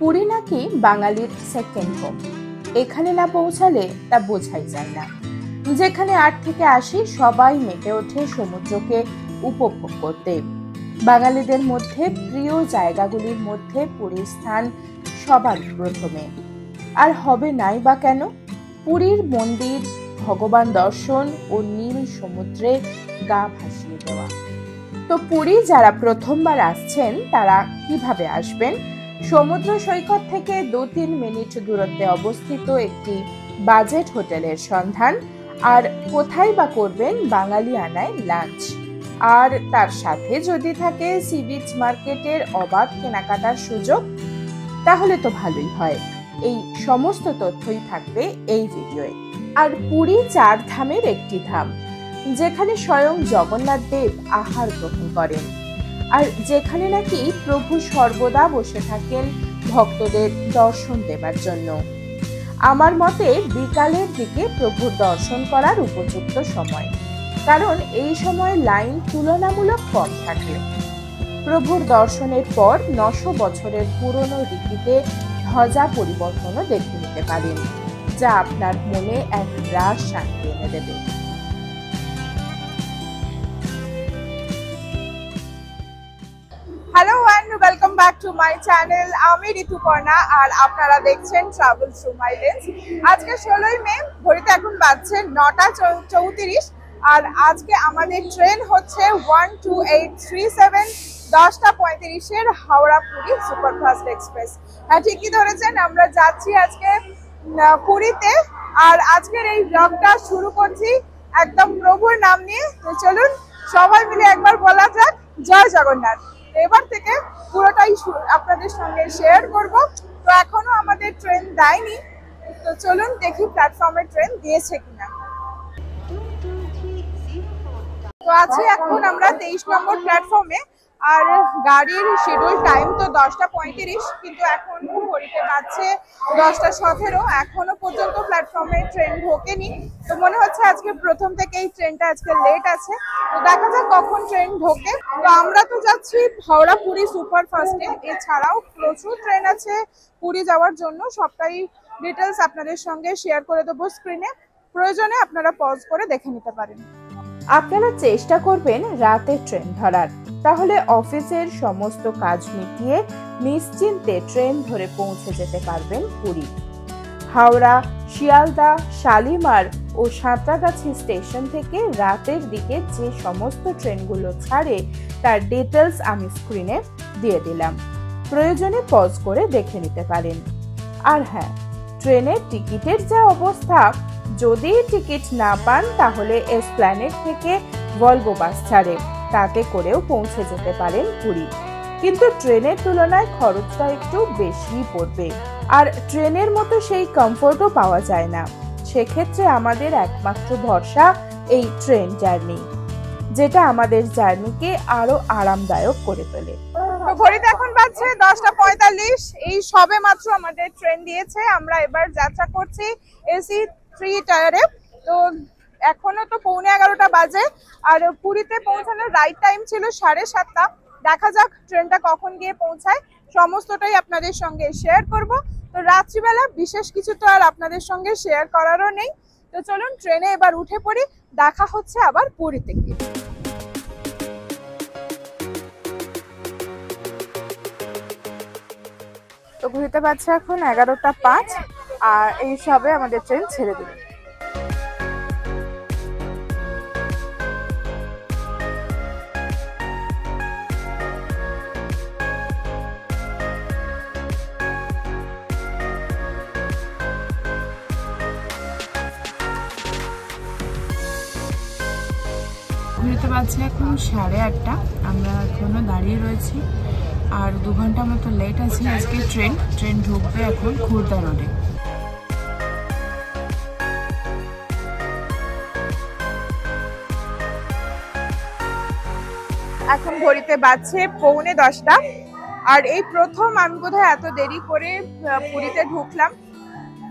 পুরী নাকি বাঙালির second home. এখানে না পৌঁছালে তা বোঝাই যায় না। যেখানে ৮ থেকে ৮০ সবাই মেতে ওঠে সমুদ্রকে উপভোগ করতে। বাঙালিদের মধ্যে প্রিয় জায়গাগুলির মধ্যে পুরীর স্থান সবার প্রথমে। আর হবে নাই বা কেন? পুরীর মন্দির, ভগবান দর্শন ও নীল সমুদ্রে গা ভাসিয়ে দেওয়া। তো পুরী যারা প্রথমবার আসছেন তারা কিভাবে আসবেন? সমুদ্র সৈকত থেকে ২-৩ মিনিট দূরত্বে অবস্থিত একটি বাজেট হোটেলের সন্ধান, আর কোথায় বা করবেন বাঙালিয়ানায় লাঞ্চ, আর তার সাথে যদি থাকে সি বিচ মার্কেটের অবাধ কেনাকাটার সুযোগ, তাহলে তো ভালোই হয়। এই সমস্ত তথ্যই থাকবে এই ভিডিওয়ে। আর পুরী ৪ ধামের একটি ধাম, যেখানে স্বয়ং জগন্নাথ দেব আহার গ্রহণ করেন, আর যেখানে নাকি প্রভু সর্বদা বসে থাকেন ভক্তদের দর্শন দেবার জন্য। আমার মতে বিকালের দিকে প্রভুর দর্শন করার উপযুক্ত সময়, কারণ এই সময় লাইন তুলনামূলক কম থাকে। প্রভুর দর্শনের পর ৯০০ বছরের পুরনো রীতিতে ধ্বজা পরিবর্তনও দেখে নিতে পারেন, যা আপনার মনে এক রাস শান্তি এনে দেবে। Hello and welcome back to my channel. আমি ঋতুপর্ণা আর আপনারা দেখছেন ট্রাভেল থ্রু মাই লেন্স। আজকে ১৬ই মে, ঘড়িতে এখন বাজছে ৯টা ৩৪, আর আজকে আমাদের ট্রেন হচ্ছে 12837 10টা ৩৫-এর হাওড়া পুরী সুপারফাস্ট এক্সপ্রেস। হ্যাঁ, ঠিকই ধরেছেন, আমরা যাচ্ছি আজকে পুরীতে। আর আজকের এই ব্লগটা শুরু করছি একদম প্রভুর নাম নিয়ে। তো চলুন সবাই মিলে একবার বলা যাক জয় জগন্নাথ। এবার থেকে পুরোটাই আপনাদের সঙ্গে শেয়ার করব। তো এখনো আমাদের ট্রেন দেয়নি, তো চলুন দেখি প্ল্যাটফর্মে ট্রেন দিয়েছে কিনা। তো আছি এখন আমরা 23 নম্বর প্ল্যাটফর্মে, আর গাড়ির শিডিউল টাইম তো 10টা ৩৫, কিন্তু এখন ঘড়িতে বাজছে 10টা ১৭। এখনো পর্যন্ত প্ল্যাটফর্মে ট্রেন ঢোকেনি। তো মনে হচ্ছে আজকে প্রথম থেকে এই ট্রেনটা আজকে লেট আছে। তো দেখা যাক কখন ট্রেন ঢোকে। তো আমরা তো যাচ্ছি হাওড়া পুরী সুপারফাস্টে, এছাড়াও প্রচুর ট্রেন আছে পুরী যাওয়ার জন্য। সবটাই ডিটেলস আপনাদের সঙ্গে শেয়ার করে দেবো স্ক্রিনে, প্রয়োজনে আপনারা পজ করে দেখে নিতে পারেন। আপনারা চেষ্টা করবেন রাতে ট্রেন ধরার, তাহলে অফিসের সমস্ত কাজ মিটিয়ে নিশ্চিন্তে ট্রেন ধরে পৌঁছে যেতে পারবেন পুরী। হাওড়া, শিয়ালদা, শালিমার ও সাঁতরাগাছি স্টেশন থেকে রাতের দিকে যে সমস্ত ট্রেনগুলো ছাড়ে তার ডিটেলস আমি স্ক্রিনে দিয়ে দিলাম, প্রয়োজনে পজ করে দেখে নিতে পারেন। আর হ্যাঁ, ট্রেনের টিকিটের যা অবস্থা, যদি টিকিট না পান তাহলে এসপ্ল্যানেড থেকে ভলভো বাস ছাড়ে, তাতে করেও পৌঁছে যেতে পারেন পুরী। কিন্তু ট্রেনের তুলনায় খরচটা একটু বেশি পড়বে, আর ট্রেনের মতো সেই কমফোর্টও পাওয়া যায় না। সেক্ষেত্রে আমাদের একমাত্র ভরসা এই ট্রেন জার্নি, যেটা আমাদের জার্নিকে আরো আরামদায়ক করে তোলে। তো ঘড়িতে এখন বাজছে 10টা ৪৫। এই সবে মাত্র আমাদের ট্রেন দিয়েছে। আমরা এবার যাত্রা করছি এসি 3 টায়ারে। তো এখনো তো 11:15 বাজে, আর পুরীতে পৌঁছানোর রাইট টাইম ছিল 7:30। দেখা যাক ট্রেনটা কখন গিয়ে পৌঁছায়, সমস্তটাই আপনাদের সঙ্গে শেয়ার করব। তো রাত্রিবেলা বিশেষ কিছু তো আর আপনাদের সঙ্গে শেয়ার করারও নেই। তো চলুন ট্রেনে এবার উঠে পড়ি, দেখা হচ্ছে আবার পুরীতে গিয়ে। তো ঘুরতে পারছে এখন 11টা 5, আর এই সবে আমাদের ট্রেন ছেড়ে দিল। ঘুরতে পারছে এখন 8:30। আমরা এখনো দাঁড়িয়ে রয়েছি, আর 2 ঘন্টা মতো লেট আছে আজকে ট্রেন ঢুকবে এখন খুর্দা রোডে। এখন ঘড়িতে বাজছে 9:45, আর এই প্রথম আমি বোধহয় এত দেরি করে পুরীতে ঢুকলাম।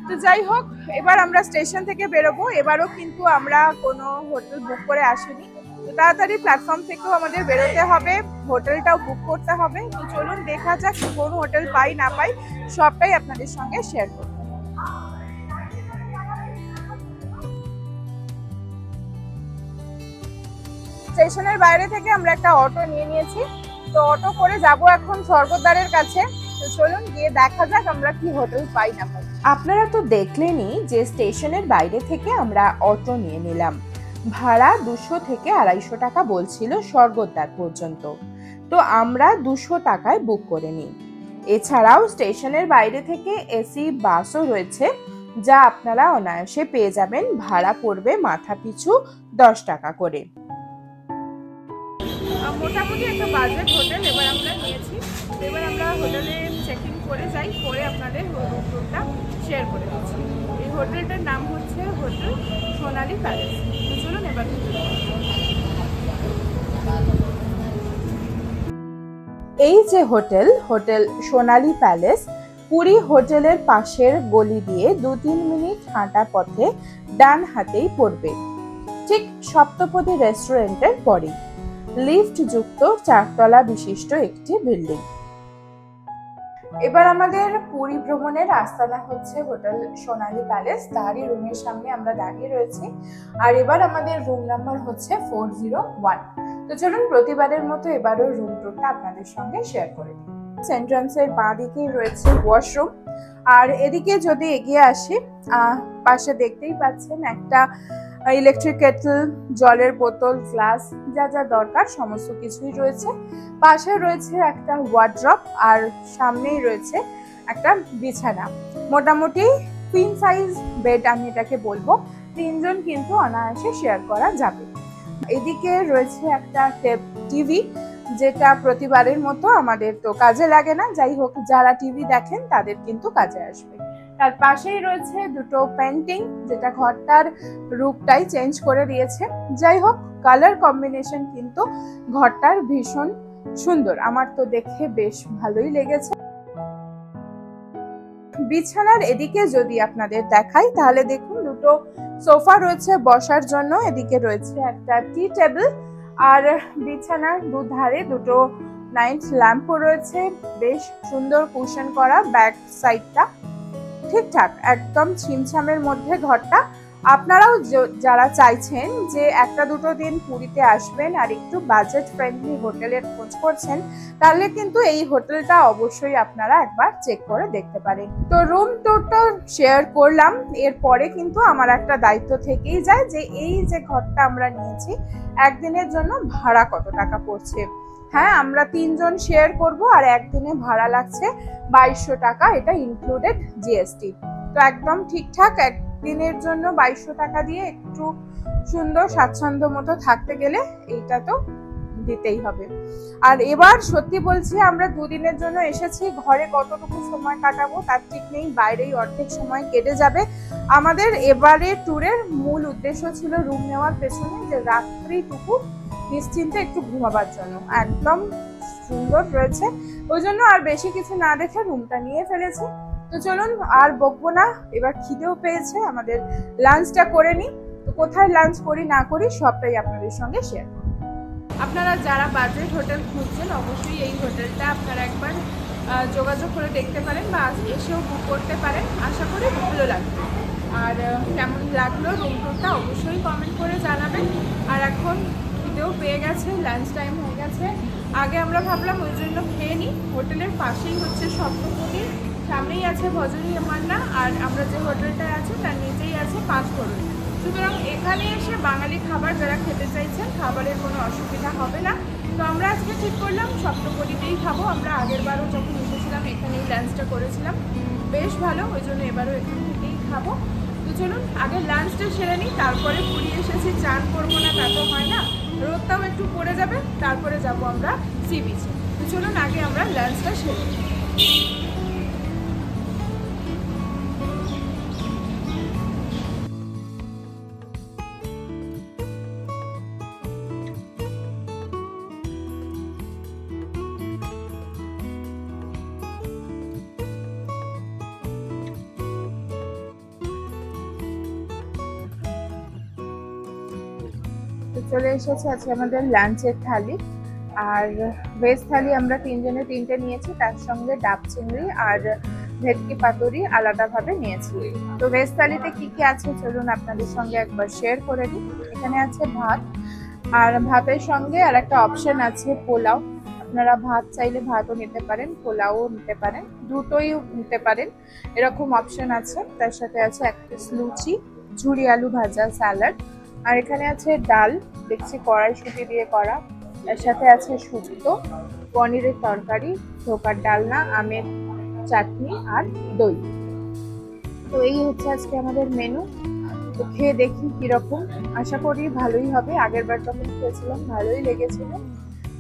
তো যাই হোক, এবার আমরা স্টেশন থেকে বেরোবো। এবারও কিন্তু আমরা কোনো হোটেল বুক করে আসিনি, তো তাড়াতাড়ি প্ল্যাটফর্ম থেকেও আমাদের বেরোতে হবে, হোটেলটাও বুক করতে হবে। তো চলুন দেখা যাক কোন হোটেল পাই না পাই, সবটাই আপনাদের সঙ্গে শেয়ার করব। স্টেশনের বাইরে থেকে আমরা একটা অটো নিয়ে নিয়েছি, তো অটো করে যাব এখন স্বর্গদ্বারের কাছে। তো চলুন গিয়ে দেখা যাক আমরা কি হোটেল পাই না পাই। আপনারা তো দেখলেনই যে স্টেশনের বাইরে থেকে আমরা অটো নিয়ে নিলাম। ভাড়া 200 থেকে 250 টাকা বলছিল স্বর্গদ্বার পর্যন্ত, তো আমরা 200 টাকায় বুক করে নিই। এছাড়াও স্টেশনের বাইরে থেকে এসি বাসও রয়েছে, যা আপনারা অনায়াসে পেয়ে যাবেন। ভাড়া পড়বে মাথা পিছু 10 টাকা করে। মোটামুটি একটা বাজেট হোটেল এবার আমরা নিয়েছি। এবার আমরা হোটেলে চেক ইন করে যাই, পরে আপনাদের রুম টুরটা শেয়ার করে দিচ্ছি। এই হোটেলটার নাম হচ্ছে হোটেল সোনালী প্যালেস। তো চলুন এবার এই যে হোটেল সোনালী প্যালেস, পুরী হোটেলের পাশের গলি দিয়ে 2-3 মিনিট হাঁটা পথে ডান হাতেই পড়বে, ঠিক সপ্তপদী রেস্টুরেন্টের পরেই। লিফট যুক্ত 4 তলা বিশিষ্ট একটি বিল্ডিং। এবার আমাদের পুরী ভ্রমণের আস্তানা হচ্ছে হোটেল সোনালী প্যালেস, তারই রুমের সামনে আমরা দাঁড়িয়ে রয়েছি। আর এবার আমাদের রুম নাম্বার হচ্ছে 401। তো চলুন প্রতিবারের মতো এবারও রুম টুরটা আপনাদের সঙ্গে শেয়ার করে দিই। এন্ট্রান্সের বাঁ দিকেই রয়েছে ওয়াশরুম, আর এদিকে যদি এগিয়ে আসি, পাশে দেখতেই পাচ্ছেন একটা ইলেকট্রিক কেটল, জলের বোতল, গ্লাস, যা যা দরকার সমস্ত কিছুই রয়েছে। পাশে রয়েছে একটা ওয়ার্ড্রপ, আর সামনেই রয়েছে একটা বিছানা। মোটামুটি কুইন সাইজ বেড আমি এটাকে বলবো, 3 জন কিন্তু অনায়াসে শেয়ার করা যাবে। এদিকে রয়েছে একটা টিভি, যেটা প্রতিবারের মতো আমাদের তো কাজে লাগে না, যাই হোক যারা টিভি দেখেন তাদের কিন্তু কাজে আসবে। তার পাশেই রয়েছে দুটো পেন্টিং, যেটা ঘরটার রূপটাই চেঞ্জ করে দিয়েছে। যাই হোক কালার কম্বিনেশন কিন্তু ঘরটার ভীষণ সুন্দর, আমার তো দেখে বেশ ভালোই লেগেছে। বিছানার এদিকে যদি আপনাদের দেখাই, তাহলে দেখুন দুটো সোফা রয়েছে বসার জন্য, এদিকে রয়েছে একটা টি টেবিল, আর বিছানার দুধারে দুটো নাইট ল্যাম্পও রয়েছে। বেশ সুন্দর কুশন করা, ব্যাক সাইডটা ঠিকঠাক একদম ছিমছামের মধ্যে ঘরটা। আপনারাও যারা চাইছেন যে 1-2 দিন পুরীতে আসবেন আর একটু বাজেট ফ্রেন্ডলি হোটেলের খোঁজ করছেন, তাহলে কিন্তু এই হোটেলটা অবশ্যই আপনারা একবার চেক করে দেখতে পারেন। তো রুম টুরটা শেয়ার করলাম, এরপরে কিন্তু আমার একটা দায়িত্ব থেকেই যায় যে এই যে ঘরটা আমরা নিয়েছি একদিনের জন্য ভাড়া কত টাকা পড়ছে। হ্যাঁ, আমরা 3 জন শেয়ার করব, আর একদিনে ভাড়া লাগছে 2200 টাকা, এটা ইনক্লুডেড জিএসটি। তো একদম ঠিকঠাক একদিনের জন্য 2200 টাকা দিয়ে একটু সুন্দর স্বাচ্ছন্দ্য মতো থাকতে গেলে এইটা তো দিতেই হবে। আর এবার সত্যি বলছি, আমরা 2 দিনের জন্য এসেছি, ঘরে কতটুকু সময় কাটাবো তার ঠিক নেই, বাইরেই অর্ধেক সময় কেটে যাবে। আমাদের এবারে ট্যুরের মূল উদ্দেশ্য ছিল রুম নেওয়ার পেছনে, যে রাত্রিটুকু নিশ্চিন্তে একটু ঘুমাবার জন্য। একদম সুন্দর রয়েছে, ওই জন্য আর বেশি কিছু না দেখে রুমটা নিয়ে ফেলেছি। তো চলুন আর বকবো না, এবার খিদেও পেয়েছে, আমাদের লাঞ্চটা করে নিই। তো কোথায় লাঞ্চ করি না করি সবটাই আপনাদের সঙ্গে শেয়ার করব। আপনারা যারা বাজেট হোটেল খুঁজছেন, অবশ্যই এই হোটেলটা আপনারা একবার যোগাযোগ করে দেখতে পারেন বা এসেও বুক করতে পারেন। আশা করি ভালো লাগবে। আর কেমন লাগলো রুম টুরটা অবশ্যই কমেন্ট করে জানাবেন। আর এখন খিদেও পেয়ে গেছে, লাঞ্চ টাইম হয়ে গেছে। আগে আমরা ভাবলাম ওই জন্য খেয়ে নিই। হোটেলের পাশেই হচ্ছে সপ্তপদী, সামনেই আছে ভজনী মান্না, আর আমরা যে হোটেলটায় আছে তার নিচেই আছে 5 করোড়। সুতরাং এখানে এসে বাঙালি খাবার যারা খেতে চাইছেন, খাবারের কোনো অসুবিধা হবে না। তো আমরা আজকে ঠিক করলাম সপ্তপদীতেই খাবো। আমরা আগের বারও যখন এসেছিলাম এখানেই লাঞ্চটা করেছিলাম, বেশ ভালো, ওই জন্য এবারও এখান থেকেই খাবো। তো চলুন আগে লাঞ্চটা সেরে নিই, তারপরে পুরী এসেছি চান করবো না তা তো হয় না, রোদটাও একটু পড়ে যাবে, তারপরে যাব আমরা সি বিচে। তো চলুন আগে আমরা লাঞ্চটা সেরে নিই। চলে এসেছে আজকে আমাদের লাঞ্চের থালি। আর ভেজ থালি আমরা 3 জনে 3টে নিয়েছি, তার সঙ্গে ডাব চিংড়ি আর ভেটকি পাতুরি আলাদাভাবে নিয়েছি। তো ভেজ থালিতে কি কি আছে চলুন আপনাদের সঙ্গে একবার শেয়ার করে দিই। এখানে আছে ভাত, আর ভাতের সঙ্গে আর একটা অপশন আছে পোলাও। আপনারা ভাত চাইলে ভাতও নিতে পারেন, পোলাও নিতে পারেন, দুটোই নিতে পারেন, এরকম অপশন আছে। তার সাথে আছে এক পিস লুচি, ঝুরি আলু ভাজা, স্যালাড, আর এখানে আছে ডাল, দেখছি কড়াইশুঁটি দিয়ে করা। এর সাথে আছে শুক্তো, পনিরের তরকারি, ধোকার ডালনা, আমের চাটনি আর দই। তো এই হচ্ছে আজকে আমাদের মেনু। তো খেয়ে দেখি কিরকম, আশা করি ভালোই হবে। আগের বার যখন খেয়েছিলাম ভালোই লেগেছিল।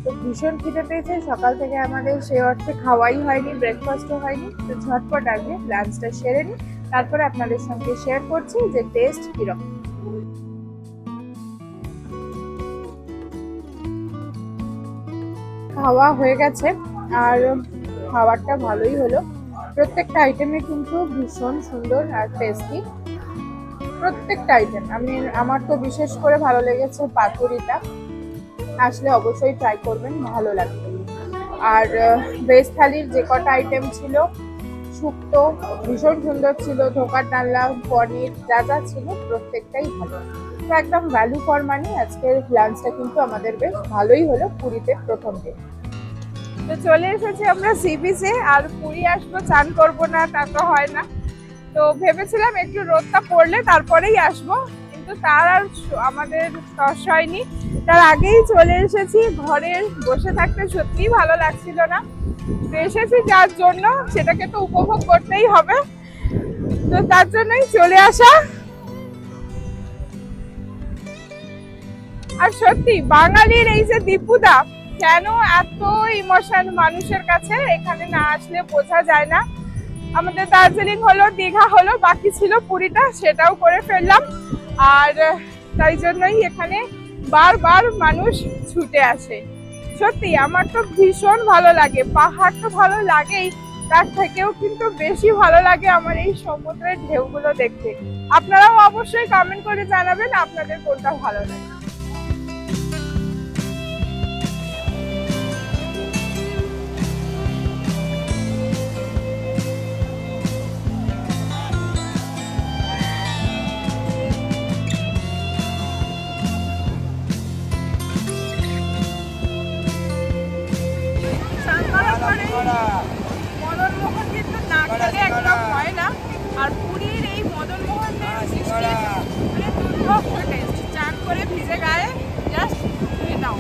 তো ভীষণ খিদে পেয়েছে, সকাল থেকে আমাদের সেই অর্থে খাওয়াই হয়নি, ব্রেকফাস্টও হয়নি। তো ঝটপট আগে লাঞ্চটা সেরে নিই, তারপরে আপনাদের সঙ্গে শেয়ার করছি যে টেস্ট কিরকম। খাওয়া হয়ে গেছে আর খাবারটা ভালোই হলো। প্রত্যেকটা আইটেমে কিন্তু ভীষণ সুন্দর আর টেস্টি, প্রত্যেকটা আইটেম। আমার তো বিশেষ করে ভালো লেগেছে পাতুরিটা, আসলে অবশ্যই ট্রাই করবেন, ভালো লাগবে। আর ভেজ থালির যে কটা আইটেম ছিল, শুক্তো ভীষণ সুন্দর ছিল, ধোকার ডালনা, পনির, যা যা ছিল প্রত্যেকটাই ভালো। তো একদম ভ্যালু ফর মানি আজকের লাঞ্চটা কিন্তু আমাদের বেশ ভালোই হলো পুরীতে প্রথম দিন। তো চলে এসেছি আমরা সি বিচে, আর পুরী আসবো, চান করবো না তা তো হয় না। তো ভেবেছিলাম একটু রোদটা পড়লে তারপরেই আসবো, কিন্তু তার আর আমাদের তস হয়নি। তার আগেই চলে এসেছি। ঘরে বসে থাকতে সত্যিই ভালো লাগছিল না, তো এসেছি যার জন্য সেটাকে তো উপভোগ করতেই হবে। তো তার জন্যই চলে আসা। আর সত্যি বাঙালির এই যে দীপুদা, কেন এত ইমোশন মানুষের কাছে, এখানে না আসলে বোঝা যায় না। আমাদের দার্জিলিং হলো, দীঘা হলো, বাকি ছিল পুরীটা, সেটাও করে ফেললাম। আর তাই জন্যই এখানে বারবার মানুষ ছুটে আসে। সত্যি আমার তো ভীষণ ভালো লাগে, পাহাড় তো ভালো লাগেই, তার থেকেও কিন্তু বেশি ভালো লাগে আমার এই সমুদ্রের ঢেউগুলো দেখতে। আপনারাও অবশ্যই কমেন্ট করে জানাবেন আপনাদের কোনটা ভালো লাগে। মদনমোহন কিন্তু না খেলে একদম হয় না। আর পুরীর এই মদনমোহনের মিষ্টি মানে দুর্ধর্ষ টেস্ট। চান করে ভিজে গায়ে জাস্ট ধুয়ে নাও,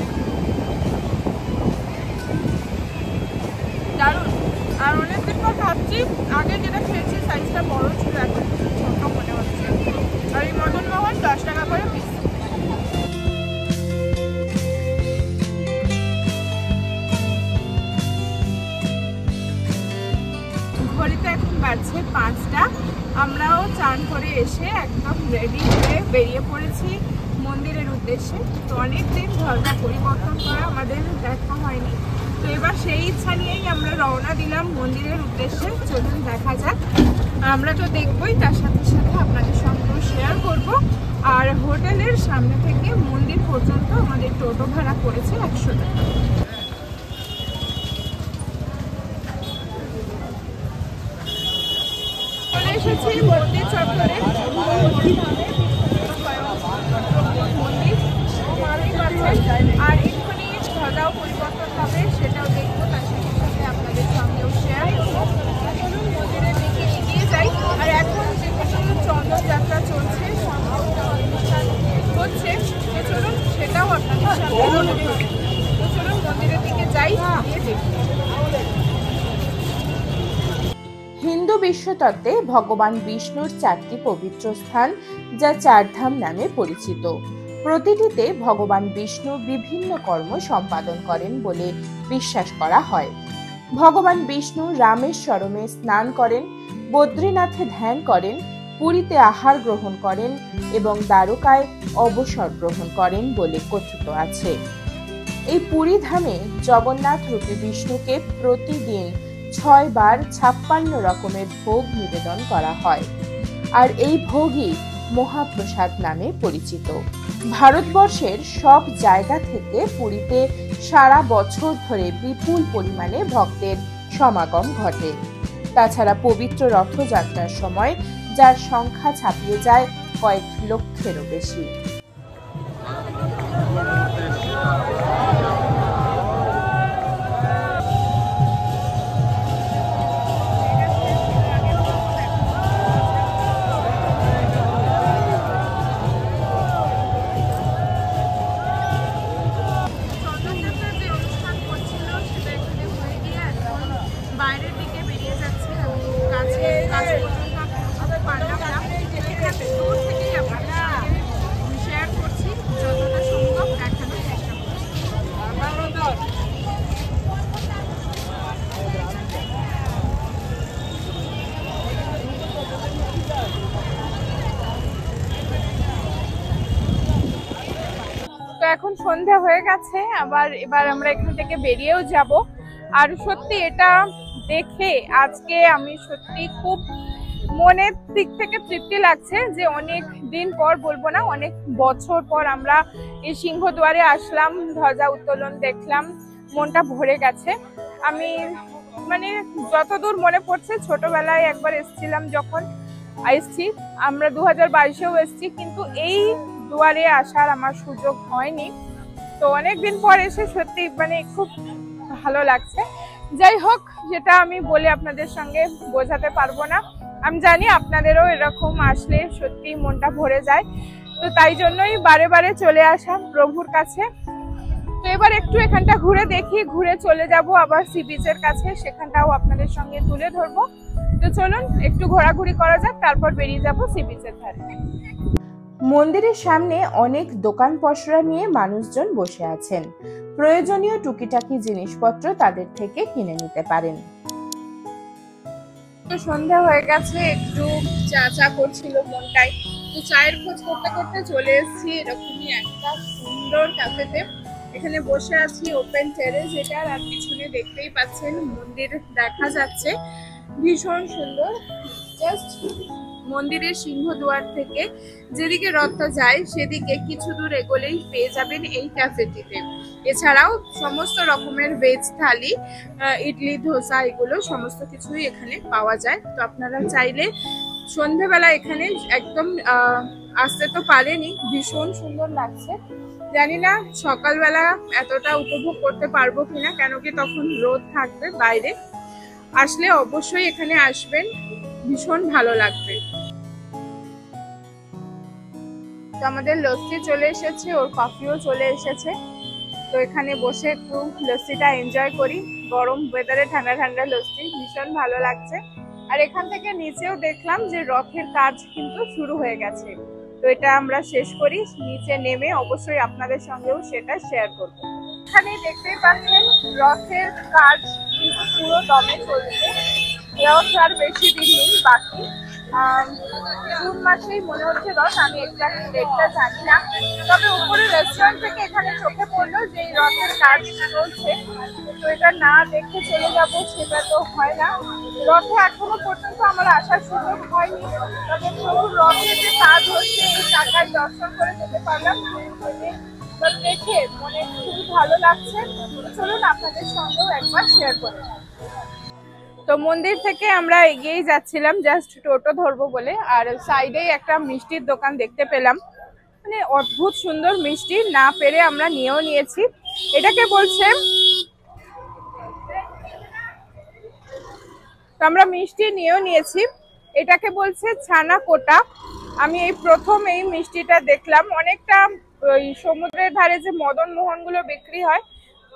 দারুণ। আর অনেকদিন পর ভাবছি, আগে যেটা খেয়েছি সাইজটা বড় ছিল, এখন ছোট মনে হচ্ছে। আর এই মদনমোহন 10 টাকা করে পিস। ঘড়িতে এখন বাজছে 5টা। আমরাও চান করে এসে একদম রেডি হয়ে বেরিয়ে পড়েছি মন্দিরের উদ্দেশ্যে। তো অনেকদিন ধর্ম পরিবর্তন করা আমাদের দেখা হয়নি, তো এবার সেই ইচ্ছা নিয়েই আমরা রওনা দিলাম মন্দিরের উদ্দেশ্যে। চলুন দেখা যাক, আমরা তো দেখবই, তার সাথে সাথে আপনাদের সঙ্গেও শেয়ার করব। আর হোটেলের সামনে থেকে মন্দির পর্যন্ত আমাদের টোটো ভাড়া পড়েছে 100 টাকা। চলে এসেছি মন্দির চত্বরে, আর এক্ষুনি ধ্বজাও পরিবর্তন হবে, সেটাও দেখবো, তার সাথে সাথে আপনাদের সঙ্গেও শেয়ার করবো। চলুন মন্দিরের দিকে এগিয়ে যাই। আর এখন যেহেতু চন্দন যাত্রা চলছে, অনুষ্ঠান হচ্ছে, তো চলুন সেটাও আপনাদের সামনে। তো চলুন মন্দিরের দিকে যাই, গিয়ে দেখি। হিন্দু বিশ্বতত্ত্বে ভগবান বিষ্ণুর 4টি পবিত্র স্থান, যা 4 ধাম নামে পরিচিত। প্রতিটিতে ভগবান বিষ্ণু বিভিন্ন কর্ম সম্পাদন করেন বলে বিশ্বাস করা হয়। ভগবান বিষ্ণু রামেশ্বরমে স্নান করেন, বদ্রীনাথে ধ্যান করেন, পুরীতে আহার গ্রহণ করেন এবং দ্বারকায় অবসর গ্রহণ করেন বলে কথিত আছে। এই পুরী ধামে জগন্নাথ রূপী বিষ্ণুকে প্রতিদিন 6 বার 56 রকমের ভোগ নিবেদন করা হয়। আর এই ভোগই মহাপ্রসাদ নামে পরিচিত। ভারতবর্ষের সব জায়গা থেকে পুরীতে সারা বছর ধরে বিপুল পরিমাণে ভক্তের সমাগম ঘটে। তাছাড়া পবিত্র রথযাত্রার সময় যার সংখ্যা ছাপিয়ে যায় কয়েক লক্ষেরও বেশি। বাইরের দিকে বেরিয়ে যাচ্ছে, কাছে কাছে পারলাম না, এখানে দূর থেকেই আপনারা শেয়ার করছি, যতটা সম্ভব দেখানোর চেষ্টা করছি। তো এখন সন্ধ্যা হয়ে গেছে, এবার আমরা এখান থেকে বেরিয়েও যাব। আর সত্যি এটা দেখে আজকে আমি সত্যি খুব মনের দিক থেকে তৃপ্তি লাগছে যে অনেক দিন পর, বলবো না অনেক বছর পর আমরা এই সিংহদুয়ারে আসলাম, ধ্বজা উত্তোলন দেখলাম, মনটা ভরে গেছে। আমি মানে যতদূর মনে পড়ছে ছোটবেলায় একবার এসেছিলাম, যখন এসছি আমরা 2022-এও এসছি, কিন্তু এই দুয়ারে আসার আমার সুযোগ হয়নি। তো অনেকদিন পর এসে সত্যি মানে খুব ভালো লাগছে। যাই হোক, যেটা আমি বলে আপনাদের সঙ্গে বোঝাতে পারবো না। আমি জানি আপনাদেরও এরকম আসলে সত্যি মনটা ভরে যায়, তো তাই জন্যই বারে বারে চলে আসা প্রভুর কাছে। তো এবার একটু এখানটা ঘুরে দেখি, ঘুরে চলে যাব আবার সি বিচের কাছে, সেখানটাও আপনাদের সঙ্গে তুলে ধরবো। তো চলুন একটু ঘোরাঘুরি করা যাক, তারপর বেরিয়ে যাব সি বিচের ধারে। মন্দিরের সামনে অনেক দোকান পসরা নিয়ে মানুষজন বসে আছেন। প্রয়োজনীয় টুকিটাকি জিনিসপত্র তাদের থেকে কিনে নিতে পারেন। সন্ধ্যা হয়ে গেছে, একটু চা করছিল মনটাই, তো চায়ের খোঁজ করতে করতে চলে এসেছি এরকমই একটা সুন্দর ক্যাফেতে। এখানে বসে আছি, ওপেন টেরেস এটা, আর পিছনে দেখতেই পাচ্ছেন মন্দির দেখা যাচ্ছে, ভীষণ সুন্দর। জাস্ট মন্দিরের সিংহদুয়ার থেকে যেদিকে রথটা যায় সেদিকে কিছু দূর এগোলেই পেয়ে যাবেন এই ক্যাফেটিতে। এছাড়াও সমস্ত রকমের ভেজ থালি, ইডলি, ধোসা, এগুলো সমস্ত কিছুই এখানে পাওয়া যায়। তো আপনারা চাইলে সন্ধ্যেবেলা এখানে একদম আসতে তো পারেনি, ভীষণ সুন্দর লাগছে। জানি না সকালবেলা এতটা উপভোগ করতে পারবো কিনা, কেন কি তখন রোদ থাকবে বাইরে। আসলে অবশ্যই এখানে আসবেন, ভীষণ ভালো লাগবে। তো আমাদের লস্যি চলে এসেছে, ওর কফিও চলে এসেছে। তো এখানে বসে একটু লস্যিটা এনজয় করি, গরম ওয়েদারে ঠান্ডা ঠান্ডা লস্যি, ভীষণ ভালো লাগছে। আর এখান থেকে নিচেও দেখলাম যে রথের কাজ কিন্তু শুরু হয়ে গেছে, তো এটা আমরা শেষ করি, নিচে নেমে অবশ্যই আপনাদের সঙ্গেও সেটা শেয়ার করব। এখানে দেখতেই পাচ্ছেন রথের কাজ কিন্তু পুরো দমে চলছে। রথ আর বেশি দিন নেই বাকি, জুন মাসেই মনে হচ্ছে রথ, আমি এক্সাক্ট ডেটটা জানি না। তবে উপরে রেস্টুরেন্ট থেকে এখানে চোখে পড়লো যে এই রথের কাজ চলছে, তো এটা না দেখে চলে যাব সেটা তো হয় না। রথে এখনো পর্যন্ত আমার আসার সুযোগ হয়নি, তবে প্রভুর রথের যে কাজ হচ্ছে এই টাকায় দর্শন করে যেতে পারলাম, দেখে মনে খুবই ভালো লাগছে। চলুন আপনাদের সঙ্গেও একবার শেয়ার করে। তো মন্দির থেকে আমরা এগিয়েই যাচ্ছিলাম, জাস্ট টোটো ধরবো বলে, আর সাইডেই একটা মিষ্টির দোকান দেখতে পেলাম, মানে অদ্ভুত সুন্দর মিষ্টি, না পেরে আমরা নিয়েও নিয়েছি। এটাকে বলছে, তো আমরা মিষ্টি নিয়েও নিয়েছি, এটাকে বলছে ছানা কোটা। আমি এই প্রথম এই মিষ্টিটা দেখলাম। অনেকটা ওই সমুদ্রের ধারে যে মদন মোহন গুলো বিক্রি হয়,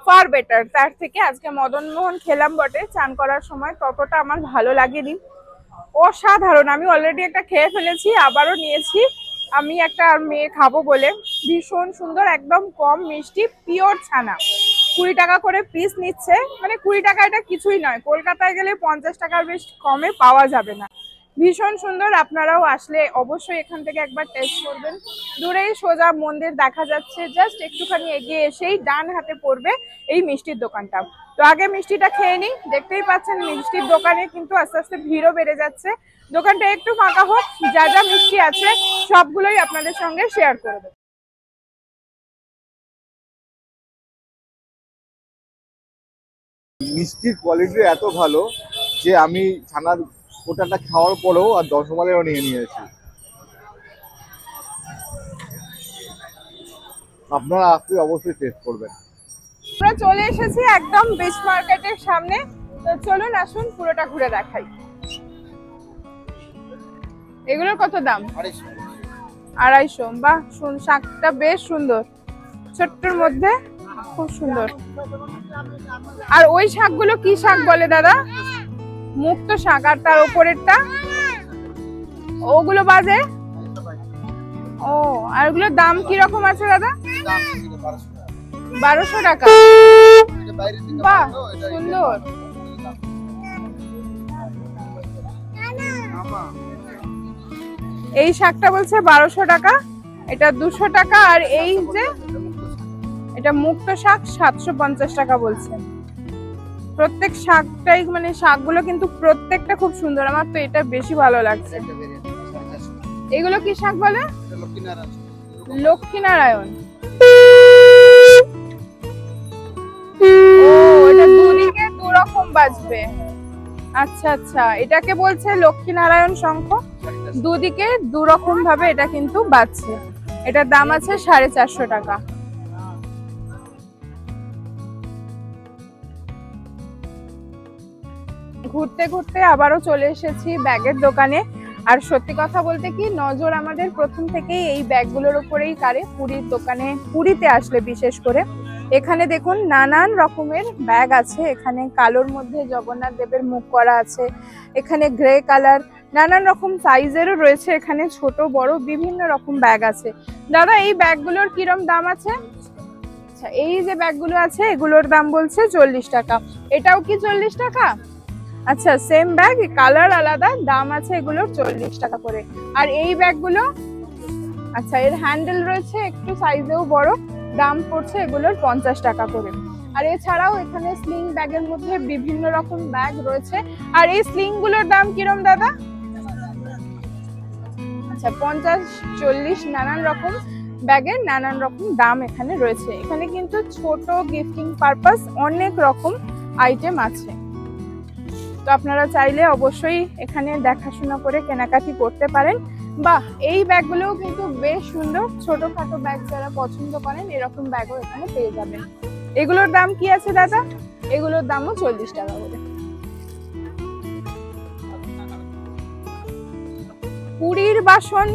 ফার বেটার তার থেকে। আজকে মদন মোহন খেলাম বটে চান করার সময়, ততটা আমার ভালো লাগেনি, অসাধারণ। আমি অলরেডি একটা খেয়ে ফেলেছি, আবারও নিয়েছি, আমি একটা আর মেয়ে খাবো বলে। ভীষণ সুন্দর, একদম কম মিষ্টি, পিওর ছানা। 20 টাকা করে পিস নিচ্ছে, মানে 20 টাকা এটা কিছুই নয়, কলকাতায় গেলে 50 টাকার বেশ কমে পাওয়া যাবে না। ভীষণ সুন্দর। আপনারাও আসলে অবশ্যই এখান থেকে একবার টেস্ট করবেন। দূরেই সোজা মন্দির দেখা যাচ্ছে, জাস্ট একটুখানি এগিয়ে এসেই ডান হাতে পড়বে এই মিষ্টির দোকানটা। তো আগে মিষ্টিটা খেয়ে নিই। দেখতেই পাচ্ছেন মিষ্টির দোকানে কিন্তু আস্তে আস্তে ভিড়ও বেড়ে যাচ্ছে। দোকানটা একটু ফাঁকা হোক, যা যা মিষ্টি আছে সবগুলোই আপনাদের সঙ্গে শেয়ার করে দেবো। মিষ্টির কোয়ালিটি এত ভালো যে আমি ছানার ওটাটা খাওয়ার পরেও আর রসমালাইও নিয়ে নিয়েছি। আপনারা আসলে অবশ্যই টেস্ট করবেন। আমরা চলে এসেছি একদম বিচ মার্কেটের সামনে। তো চলুন আসুন পুরোটা ঘুরে দেখাই। এগুলোর কত দাম? 250। বাহ, শাকটা বেশ সুন্দর, ছোট্টর মধ্যে খুব সুন্দর। আর ওই শাকগুলো কি শাক বলে দাদা? মুক্ত শাক। আর তার উপরেরটা ওগুলো বাজে? ও, আর ওগুলোর দাম কি রকম আছে দাদা? 1200 টাকা। বাহ, সুন্দর। এই শাকটা বলছে 1200 টাকা, এটা 200 টাকা। আর এই যে এটা মুক্ত শাক 750 টাকা বলছে। প্রত্যেক শাকটাই মানে শাকগুলো কিন্তু প্রত্যেকটা খুব সুন্দর। আমার তো এটা বেশি ভালো লাগছে। এগুলো কি শাক বলে? লক্ষ্মীনারায়ণ। ও, এটা দুদিকে দুরকম বাজবে। আচ্ছা আচ্ছা, এটাকে বলছে লক্ষ্মীনারায়ণ শঙ্খ। দুদিকে দুরকম ভাবে এটা কিন্তু বাজছে। এটার দাম আছে 450 টাকা। ঘুরতে ঘুরতে আবারও চলে এসেছি ব্যাগের দোকানে। আর সত্যি কথা বলতে কি, নজর আমাদের প্রথম থেকেই এই ব্যাগগুলোর উপরেই কাড়ে। পুরীর দোকানে, পুরীতে আসলে বিশেষ করে। এখানে দেখুন নানান রকমের ব্যাগ আছে। এখানে কালোর মধ্যে জগন্নাথ দেবের মুখ করা আছে, এখানে গ্রে কালার, নানান রকম সাইজেরও রয়েছে। এখানে ছোট বড় বিভিন্ন রকম ব্যাগ আছে। দাদা, এই ব্যাগগুলোর কিরম দাম আছে? আচ্ছা, এই যে ব্যাগগুলো আছে এগুলোর দাম বলছে 40 টাকা। এটাও কি 40 টাকা? আচ্ছা, সেম ব্যাগ, কালার আলাদা, দাম আছে এগুলোর 40 টাকা করে। আর এই ব্যাগগুলো, আচ্ছা, এর হ্যান্ডেল রয়েছে, একটু সাইজেও বড়, দাম পড়ছে এগুলোর 50 টাকা করে। আর এছাড়াও এখানে স্লিং ব্যাগের মধ্যে বিভিন্ন রকম ব্যাগ রয়েছে। আর এই স্লিং গুলোর দাম কিরম দাদা? আচ্ছা, 50, 40, নানান রকম ব্যাগের নানান রকম দাম এখানে রয়েছে। এখানে কিন্তু ছোট গিফটিং পারপাস অনেক রকম আইটেম আছে। তো আপনারা চাইলে অবশ্যই এখানে দেখাশোনা করে কেনাকাটি করতে পারেন। বাহ, এই ব্যাগগুলোও কিন্তু বেশ সুন্দর। ছোটখাটো ব্যাগ যারা পছন্দ করেন এরকম ব্যাগও এখানে পেয়ে যাবেন। এগুলোর দাম কি আছে দাদা? এগুলোর দামও 40 টাকা করে। পুরীর বাসন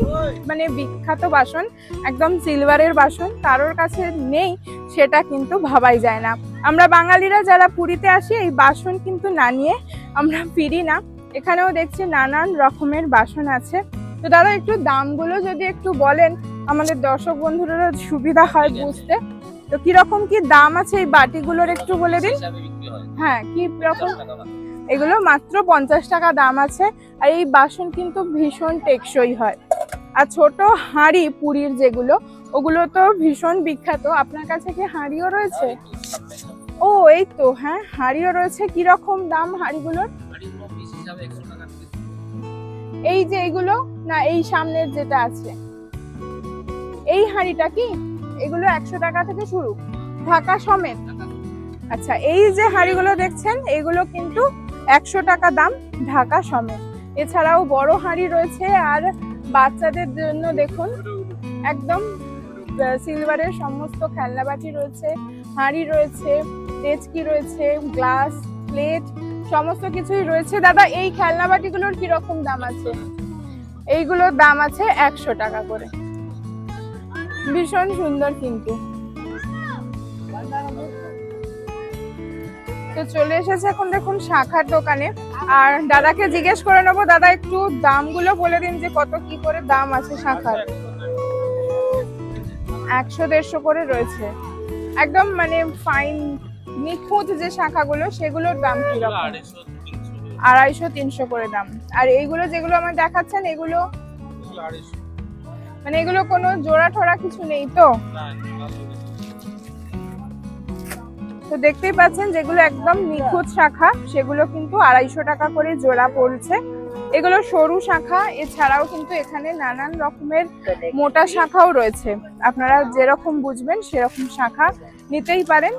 মানে বিখ্যাত বাসন, একদম সিলভারের বাসন কারোর কাছে নেই সেটা কিন্তু ভাবাই যায় না। আমরা বাঙালিরা যারা পুরীতে আসি এই বাসন কিন্তু না নিয়ে আমরা ফিরি না। এখানেও দেখছি নানান রকমের বাসন আছে। তো দাদা, একটু দামগুলো যদি একটু বলেন, আমাদের দর্শক বন্ধুরা সুবিধা হয় বুঝতে। তো কিরকম কি দাম আছে এই বাটিগুলোর একটু বলে দিন। হ্যাঁ, কি রকম? এগুলো মাত্র 50 টাকা দাম আছে। আর এই বাসন কিন্তু ভীষণ টেকসই হয়। আর ছোট হাঁড়ি পুরীর যেগুলো, ওগুলো তো ভীষণ বিখ্যাত। আপনার কাছে কি হাঁড়িও রয়েছে? ও, এই তো, হ্যাঁ, হাঁড়িও রয়েছে। কি রকম দাম হাঁড়িগুলোর? এই যে এইগুলো না, এই সামনের যেটা আছে এই হাঁড়িটা কি? এগুলো 100 টাকা থেকে শুরু, ঢাকা সমেত। আচ্ছা, এই যে হাঁড়িগুলো দেখছেন এগুলো কিন্তু 100 টাকা দাম, ঢাকা সমেত। এছাড়াও বড় হাঁড়ি রয়েছে। আর বাচ্চাদের জন্য দেখুন একদম সিলভারের সমস্ত খেলনা বাটি রয়েছে, হাঁড়ি রয়েছে, ডেচকি রয়েছে, গ্লাস, প্লেট, সমস্ত কিছুই রয়েছে। দাদা, এই খেলনা বাটিগুলোর কিরকম দাম আছে? এইগুলোর দাম আছে 100 টাকা করে। ভীষণ সুন্দর কিন্তু। তো চলে এসেছে এখন দেখুন শাখার দোকানে। আর দাদাকে জিজ্ঞেস করে নেবো, দাদা একটু দামগুলো বলে দিন যে কত কি করে দাম আছে শাখার। 100-150 করে রয়েছে। একদম মানে ফাইন নিখুঁত যে শাখাগুলো সেগুলোর দাম কিরকম? 250-300 করে দাম। আর এইগুলো যেগুলো আমার দেখাচ্ছেন এগুলো মানে এগুলো কোনো জোড়া ঠোড়া কিছু নেই তো? তো দেখতেই পাচ্ছেন যেগুলো একদম নিখুঁত শাখা সেগুলো কিন্তু 250 টাকা করে জোড়া পড়ছে। এগুলো সরু শাখা, এছাড়াও কিন্তু এখানে নানান রকমের মোটা শাখাও রয়েছে। আপনারা যেরকম বুঝবেন সেরকম শাখা নিতেই পারেন।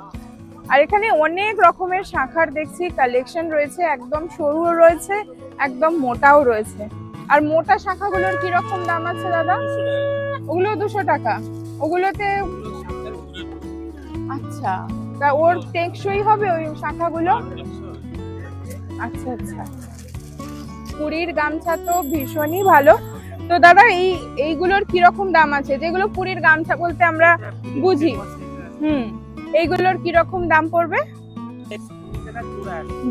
আর এখানে অনেক রকমের শাখার দেখছি কালেকশন রয়েছে, একদম সরুও রয়েছে, একদম মোটাও রয়েছে। আর মোটা শাখাগুলোর কি রকম দাম আছে দাদা? ওগুলো 200 টাকা। ওগুলোতে আচ্ছা, তা ওর টেকসই হবে ওই শাখাগুলো? আচ্ছা আচ্ছা। পুরীর গামছা তো ভীষণই ভালো। তো দাদা এইগুলোর কি রকম দাম আছে? যেগুলো পুরীর গামছা বলতে আমরা বুঝি, এইগুলোর কি রকম দাম পড়বে?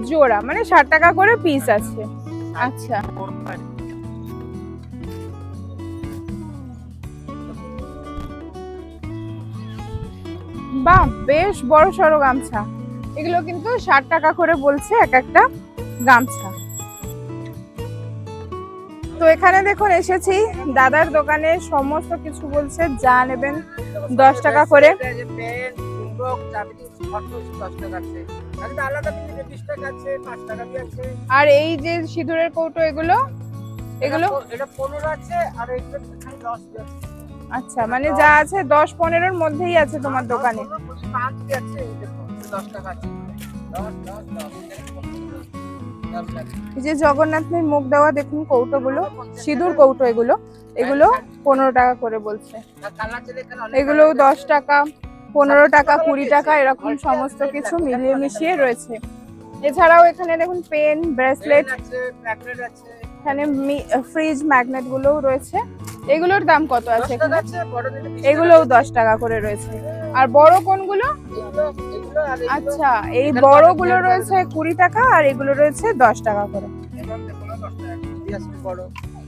জোড়া মানে 60 টাকা করে পিস আছে। আচ্ছা, বাহ, বেশ বড় সড়ো গামছা। এগুলো কিন্তু 60 টাকা করে বলছে এক একটা গামছা। তো এখানে দেখুন এসেছি দাদার দোকানে, সমস্ত কিছু বলছে যা নেবেন 10 টাকা করে। আর এই যে সিঁদুরের কৌটো এগুলো এগুলো এটা 15 আছে আর এটা 10 আছে। আচ্ছা, মানে যা আছে 10-15-এর মধ্যেই আছে তোমার দোকানে। যে জগন্নাথের মুখ দেওয়া দেখুন কৌটোগুলো, সিঁদুর কৌটো এগুলো 15 টাকা করে বলছে। এগুলোও 10 টাকা, 15 টাকা, 20 টাকা এরকম সমস্ত কিছু মিলিয়ে মিশিয়ে রয়েছে। এছাড়াও এখানে দেখুন পেন, ব্রেসলেট, এখানে ফ্রিজ ম্যাগনেট গুলোও রয়েছে। এগুলোর দাম কত আছে? এগুলোও 10 টাকা করে রয়েছে। আর বড় কোনগুলো? আচ্ছা, এই বড়গুলো রয়েছে 20 টাকা আর এগুলো রয়েছে 10 টাকা করে।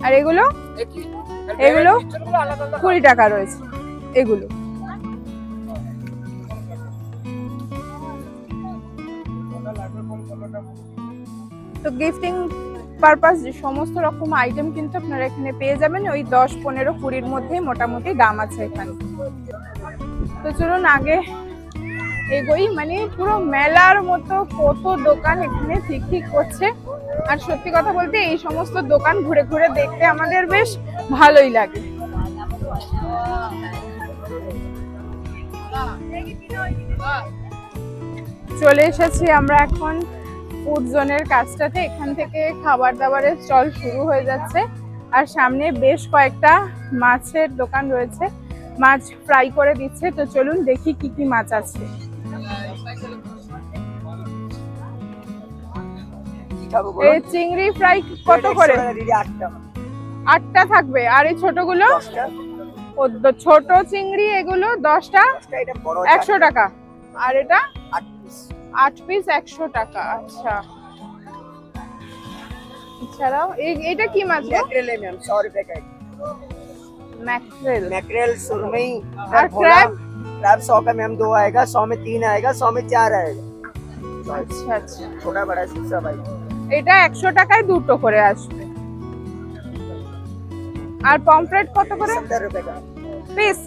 আর এগুলো 20 টাকা রয়েছে এগুলো। তো গিফটিং পারপাস সমস্ত রকম আইটেম কিন্তু আপনারা এখানে পেয়ে যাবেন। ওই 10, 15, 20-র মধ্যেই মোটামুটি দাম আছে এখানে। তো চলুন আগে এগোই। মানে পুরো মেলার মতো কত দোকান এখানে ঠিক করছে। আর সত্যি কথা বলতে এই সমস্ত দোকান ঘুরে ঘুরে দেখতে আমাদের বেশ ভালোই লাগে। চলে এসেছি আমরা এখন ফুড জোনের কাছটাতে। এখান থেকে খাবার দাবারের স্টল শুরু হয়ে যাচ্ছে। আর সামনে বেশ কয়েকটা মাছের দোকান রয়েছে, মাছ ফ্রাই করে দিচ্ছে। তো চলুন দেখি কি কি মাছ আছে। এই চিংড়ি ফ্রাই কত করে? 8টা থাকবে। আর এই ছোটগুলো? ছোট চিংড়ি এগুলো 10টা 100 টাকা। আর এটা 8 পিস 100 টাকা। আচ্ছা, এছাড়াও এটা কি মাছ? मैकरेल है मैम, 100 रुपए का। मैकरेल सुरमई और क्रैब? क्रैब 100 का मैम 2 आएगा, 100 में 3 आएगा, 100 में 4 आएगा। আচ্ছা আচ্ছা, छोटा बड़ा सब भाई। এটা 100 টাকায় দুটো করে আসবে। আর পমফ্রেট কত করে? 70 रुपए का পিস।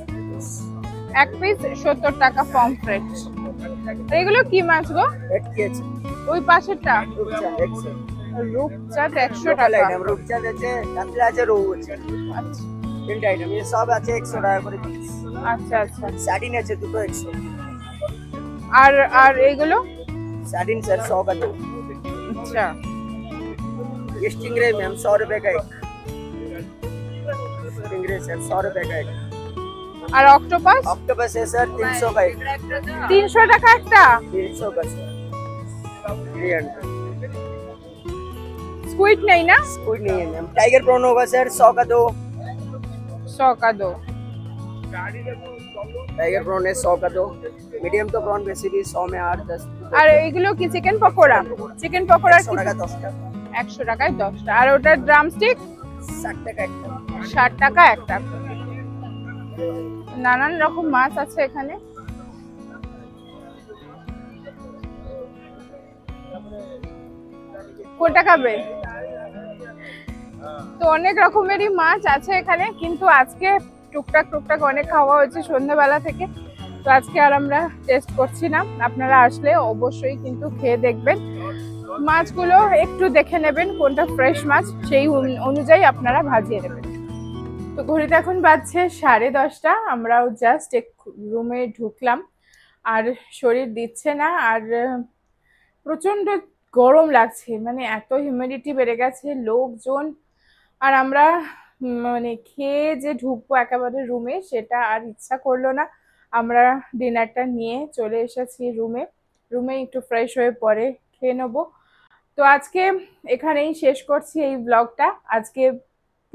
এক পিস 70 টাকা পমফ্রেট। এগুলো কি মাছ গো? ওই পাশেরটা রূপচাঁদ 100 টাকা। রূপচাঁদ আছে, কাতলা আছে, রৌ আছে। আচ্ছা, তিনটা আইটেম এই সব আছে 100 টাকা করে পিস। আচ্ছা আচ্ছা। সার্ডিন আছে দুটো 100। আর এইগুলো? सार्डिन सर 100 का 2। अच्छा, ये स्टिंगरे मैम 100 रुपए का 1। स्टिंगरे सर 100 रुपए का 1। और ऑक्टोपस? ऑक्टोपस है सर 300 का 1। 300 টাকা একটা? 300 का सर 300। स्क्विड नहीं ना? स्क्विड नहीं है मैम। टाइगर प्रॉन होगा सर 100 का 2। 100 का 2। टाइगर प्रॉन है 100 का 2। मीडियम तो प्रॉन वैसे भी 100 में 8-10। আর এইগুলো কি চিকেন পকোড়া? চিকেন পকোড়া 100 টাকা 10টা। 100 টাকায় 10টা। আর ওটা ড্রামস্টিক 60 টাকা একটা। 60 টাকা একটা। নানান রকম মাছ আছে এখানে। কোনটা খাবে? তো অনেক রকমেরই মাছ আছে এখানে, কিন্তু আজকে টুকটাক টুকটাক অনেক খাওয়া হয়েছে সন্ধ্যাবেলা থেকে, তো আজকে আর আমরা টেস্ট করছি না। আপনারা আসলে অবশ্যই কিন্তু খেয়ে দেখবেন, মাছগুলো একটু দেখে নেবেন কোনটা ফ্রেশ মাছ, সেই অনুযায়ী আপনারা ভাজিয়ে নেবেন। তো ঘড়িতে এখন বাজছে 10:30, আমরাও জাস্ট রুমে ঢুকলাম, আর শরীর দিচ্ছে না, আর প্রচন্ড গরম লাগছে, মানে এত হিউমিডিটি বেড়ে গেছে, লোকজন, আর আমরা মানে খেয়ে যে ঢুকবো একেবারে রুমে সেটা আর ইচ্ছা করলো না। আমরা ডিনারটা নিয়ে চলে এসেছি রুমে একটু ফ্রেশ হয়ে পরে খেয়ে নেবো। তো আজকে এখানেই শেষ করছি এই ব্লগটা। আজকে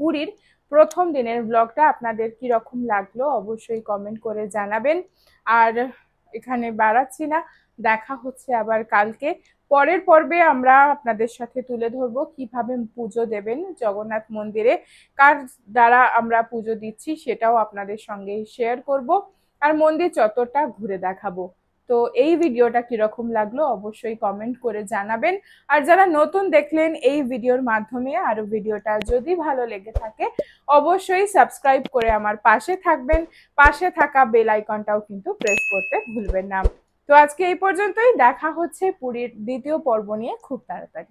পুরীর প্রথম দিনের ব্লগটা আপনাদের কি রকম লাগলো অবশ্যই কমেন্ট করে জানাবেন। আর এখানে বাড়াচ্ছি না, দেখা হচ্ছে আবার কালকে। পরের পর্বে আমরা আপনাদের সাথে তুলে ধরবো কিভাবে পুজো দেবেন জগন্নাথ মন্দিরে, কার দ্বারা আমরা পুজো দিচ্ছি সেটাও আপনাদের সঙ্গে শেয়ার করব, আর মন্দির চত্বরটা ঘুরে দেখাবো। তো এই ভিডিওটা কিরকম লাগলো অবশ্যই কমেন্ট করে জানাবেন। আর যারা নতুন দেখলেন এই ভিডিওর মাধ্যমে, আর ভিডিওটা যদি ভালো লেগে থাকে অবশ্যই সাবস্ক্রাইব করে আমার পাশে থাকবেন, পাশে থাকা বেল আইকনটাও কিন্তু প্রেস করতে ভুলবেন না। তো আজকে এই পর্যন্তই, দেখা হচ্ছে পুরীর দ্বিতীয় পর্ব নিয়ে খুব তাড়াতাড়ি।